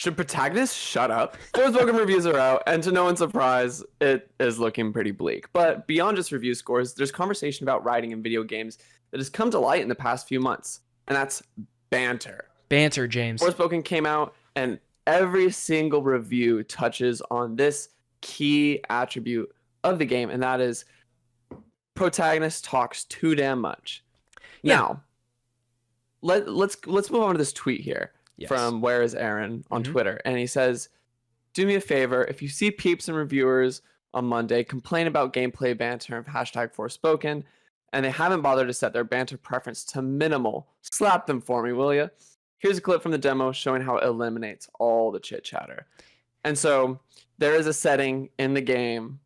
Should protagonists shut up? Forspoken reviews are out, and to no one's surprise, it is looking pretty bleak. But beyond just review scores, there's conversation about writing in video games that has come to light in the past few months, and that's banter. Banter, James. Forspoken came out, and every single review touches on this key attribute of the game, and that is protagonist talks too damn much. Yeah. Now, let's move on to this tweet here. Yes. From Where is Aaron on Twitter, and he says, do me a favor, if you see peeps and reviewers on Monday complain about gameplay banter of #Forspoken and they haven't bothered to set their banter preference to minimal, slap them for me, will you? Here's a clip from the demo showing how it eliminates all the chit chatter. And so there is a setting in the game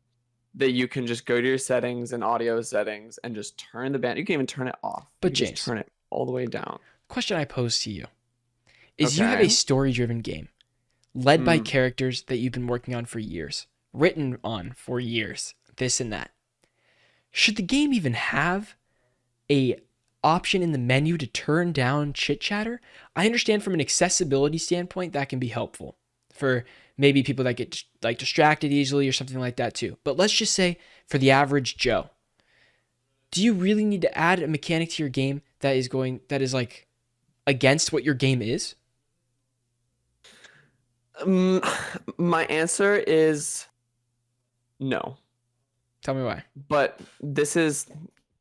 that you can just go to your settings and audio settings and just turn the banter. You can even turn it off. But you James, just turn it all the way down. Question I pose to you is you have a story-driven game led by characters that you've been working on for years, written on for years, this and that. Should the game even have a option in the menu to turn down chit chatter? I understand from an accessibility standpoint that can be helpful for maybe people that get like distracted easily or something like that too. But let's just say for the average Joe, do you really need to add a mechanic to your game that is like against what your game is? My answer is no. Tell me why. But this is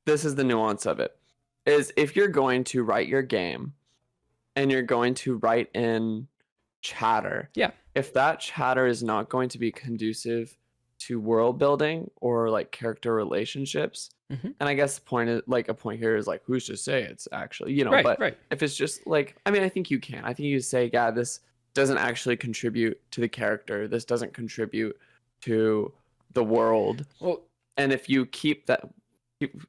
the nuance of it. Is if you're going to write your game and you're going to write in chatter. Yeah. If that chatter is not going to be conducive to world building or like character relationships, and I guess a point here is like, who's to say it's actually, right. If it's just like, I mean, I think you can. I think you say, yeah, this doesn't actually contribute to the character. This doesn't contribute to the world. Well, and if you keep that,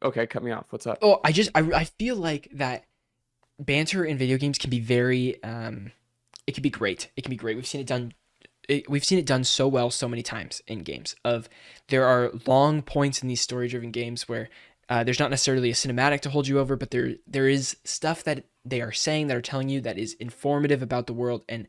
okay, cut me off. What's up? Oh, I feel like that banter in video games can be very, it can be great. It can be great. We've seen it done so well so many times in games. There are long points in these story-driven games where there's not necessarily a cinematic to hold you over, but there is stuff that they are saying, that are telling you, that is informative about the world and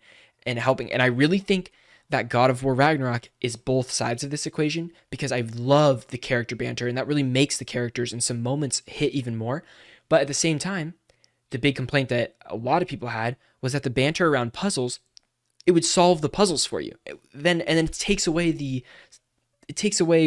helping. And I really think that God of War Ragnarok is both sides of this equation, because I love the character banter, and that really makes the characters in some moments hit even more. But at the same time, the big complaint that a lot of people had was that the banter around puzzles, it would solve the puzzles for you. Then it takes away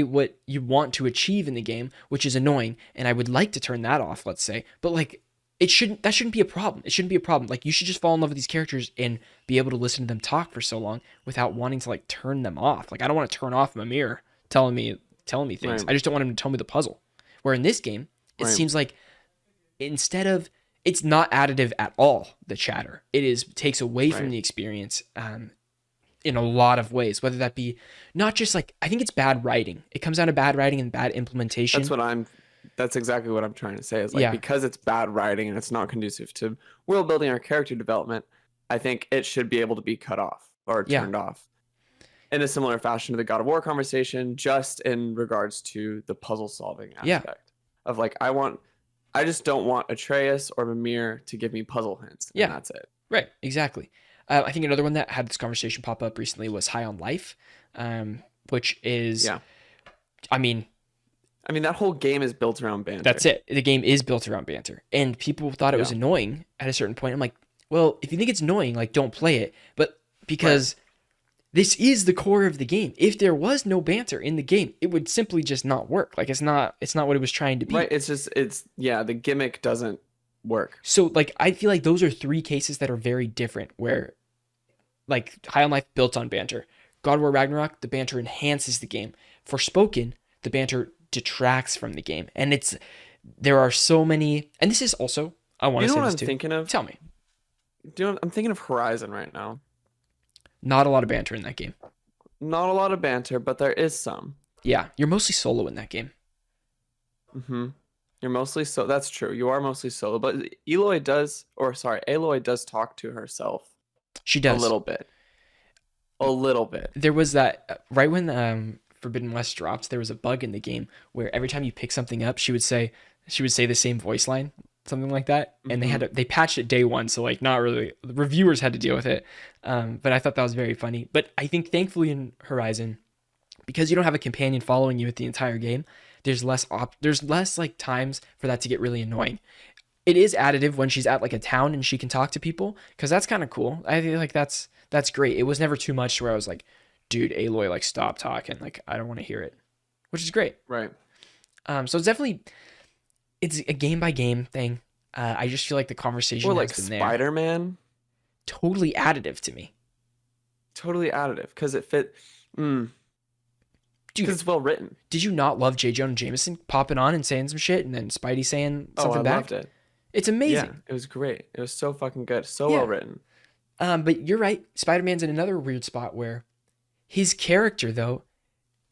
what you want to achieve in the game, which is annoying. And I would like to turn that off, let's say. But like, that shouldn't be a problem. It shouldn't be a problem. Like, you should just fall in love with these characters and be able to listen to them talk for so long without wanting to like turn them off. Like, I don't want to turn off Mimir telling me things. Right. I just don't want him to tell me the puzzle. Where in this game, it seems like instead of, it's not additive at all, the chatter. It takes away from the experience in a lot of ways, whether that be not just like, I think it's bad writing. It comes down to bad writing and bad implementation. That's exactly what I'm trying to say, is like, because it's bad writing and it's not conducive to world building or character development, I think it should be able to be cut off or turned off in a similar fashion to the God of War conversation, just in regards to the puzzle solving aspect of like, I just don't want Atreus or Mimir to give me puzzle hints. And that's it. Right. Exactly. I think another one that had this conversation pop up recently was High on Life, which is, I mean, that whole game is built around banter. That's it. The game is built around banter. And people thought it was annoying at a certain point. I'm like, well, if you think it's annoying, like, don't play it. But because this is the core of the game. If there was no banter in the game, it would simply just not work. Like, it's not what it was trying to be. Right. The gimmick doesn't work. So, like, I feel like those are three cases that are very different, where, like, High on Life built on banter. God of War Ragnarok, the banter enhances the game. Forspoken, the banter detracts from the game. And there are so many, and this is also, I want to say this too. You know what I'm thinking of? Tell me. I'm thinking of Horizon right now. Not a lot of banter in that game. Not a lot of banter, but there is some. Yeah, you're mostly solo in that game. You're mostly that's true. You are mostly solo, but Aloy does talk to herself. She does. A little bit. There was that, right when Forbidden West dropped, there was a bug in the game where every time you pick something up, she would say the same voice line, something like that. And Mhm. they patched it day one, so like not really the reviewers had to deal with it. But I thought that was very funny. But I think thankfully in Horizon, because you don't have a companion following you with the entire game, there's less like times for that to get really annoying. It is additive when she's at like a town and she can talk to people, because that's kind of cool. I feel like that's great. It was never too much where I was like, dude, Aloy, like stop talking, like I don't want to hear it, which is great. Right. So it's a game by game thing. I just feel like the Or conversation has like been there, Spider-Man, totally additive to me, totally additive because it fit. Mm, dude. because it's well written. Did you not love J. Jonah Jameson popping on and saying some shit, and then Spidey saying Oh, I something back? loved it. It's Yeah, amazing. it was great. It was so fucking good. So Yeah. well written. But you're right. Spider-Man's in another weird spot where his character though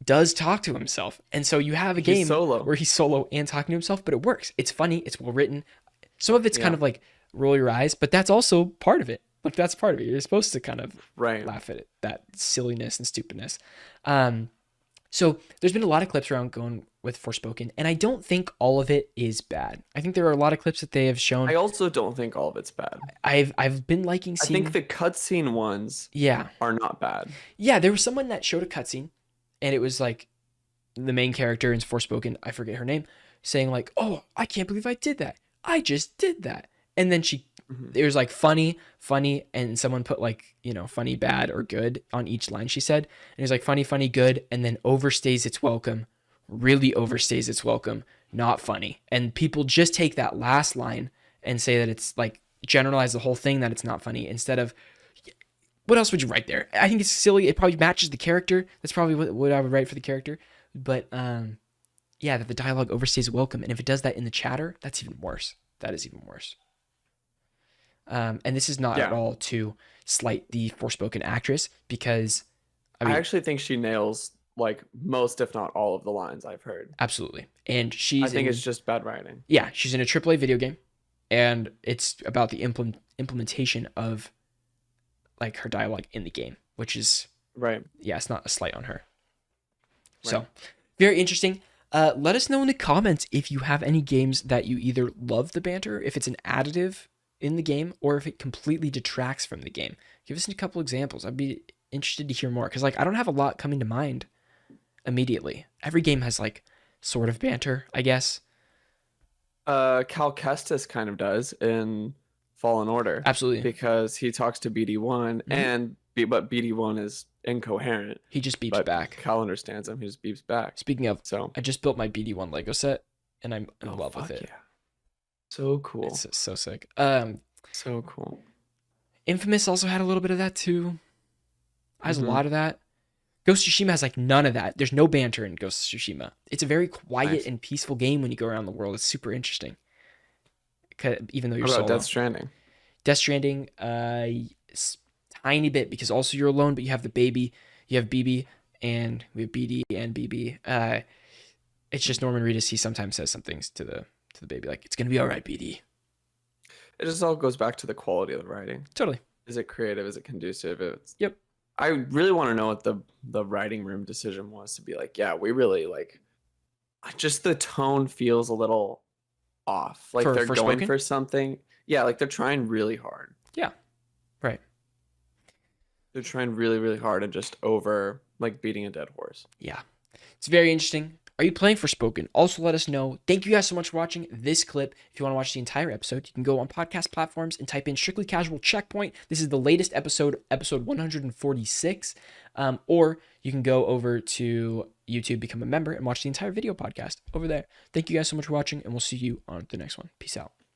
does talk to himself, and so you have a He's game solo. where he's solo and talking to himself, but it works. It's funny. It's well written. Some of it's kind Yeah. of like roll your eyes, but that's also part of it. Like that's part of it. You're supposed to kind of Right. laugh at it, that silliness and stupidness. So there's been a lot of clips around going with Forspoken, and I don't think all of it is bad. I think there are a lot of clips that they have shown. I also don't think all of it's bad. I've been liking I seeing. think the cutscene ones Yeah, are not bad. yeah. There was someone that showed a cutscene, and it was like the main character in Forspoken, I forget her name, saying like, "Oh, I can't believe I did that. I just did that." And then Mhm. it was like funny, and someone put like, funny, bad, or good on each line she said. And it was like funny, funny, good, and then overstays its welcome, really overstays its welcome, not funny. And people just take that last line and say that it's like generalize the whole thing that it's not funny instead of what else would you write there? I think it's silly. It probably matches the character. That's probably what I would write for the character. But yeah, that the dialogue overstays welcome. And if it does that in the chatter, that's even worse. That is even worse. And this is not at Yeah. all to slight the Forspoken actress, because I I mean, actually think she nails like most, if not all, of the lines I've heard. absolutely. And I she's think in, it's just bad writing. yeah, she's in a AAA video game, and it's about the implementation of like her dialogue in the game, which is, Right. yeah, it's not a slight on her. Right. So very interesting. Let us know in the comments if you have any games that you either love the banter, if it's an additive in the game, or if it completely detracts from the game. Give us a couple examples. I'd be interested to hear more, because like I don't have a lot coming to mind immediately. Every game has like sort of banter, I guess. Cal Kestis kind of does in Fallen Order Absolutely. because he talks to BD1 Mhm. but BD1 is incoherent. He just beeps But back. Cal understands him. He just beeps back. Speaking of, So I just built my BD1 Lego set, and I'm in love with fuck it. yeah. So cool. It's so sick. So cool. Infamous also had a little bit of that too. Has Mhm. a lot of that. Ghost of Tsushima has like none of that. There's no banter in Ghost of Tsushima. It's a very quiet Nice. and peaceful game when you go around the world. It's super interesting. Even though you're What about solo. Death Stranding? Death Stranding, tiny bit, because also you're alone, but you have the baby. You have BB, and we have BD and BB. It's just Norman Reedus. He sometimes says some things to the baby, like, "It's gonna be all right, BD." It just all goes back to the quality of the writing. Totally. Is it creative? Is it conducive? Yep. I really want to know what the writing room decision was to be like, yeah, we really like. Just the tone feels a little off. Like For they're going Forspoken? for something. Yeah, like they're trying really hard. Yeah. Right. They're trying really, really hard and just over like beating a dead horse. Yeah. It's very interesting. Are you playing Forspoken? Also, let us know. Thank you guys so much for watching this clip. If you want to watch the entire episode, you can go on podcast platforms and type in Strictly Casual Checkpoint. This is the latest episode 146. Or you can go over to YouTube, become a member, and watch the entire video podcast over there. Thank you guys so much for watching, and we'll see you on the next one. Peace out.